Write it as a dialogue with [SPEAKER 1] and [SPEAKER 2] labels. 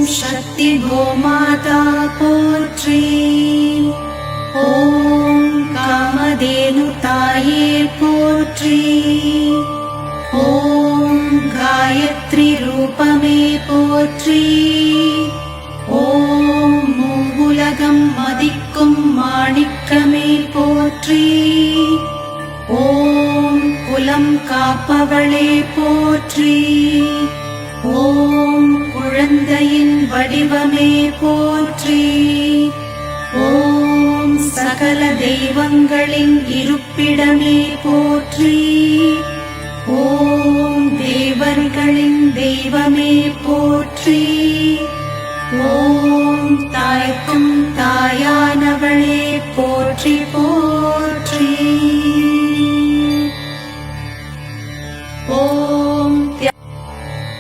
[SPEAKER 1] சக்தி கோமாதா போற்றி. ஓம் காமதேனு தாயே போற்றி. ஓம் காயத்ரி ரூபமே போற்றி. ஓம் மூவுலகம் மதிக்கும் மாணிக்கமே போற்றி. ஓம் குலம் காப்பவளே போற்றி. ஓம் குழந்தையின் வடிவமே போற்றி. ஓம் சகல தெய்வங்களின் இருப்பிடமே போற்றி. ஓம் தேவர்களின் தெய்வமே போற்றி. ஓம் தாய்க்கும் தாயானவளே போற்றி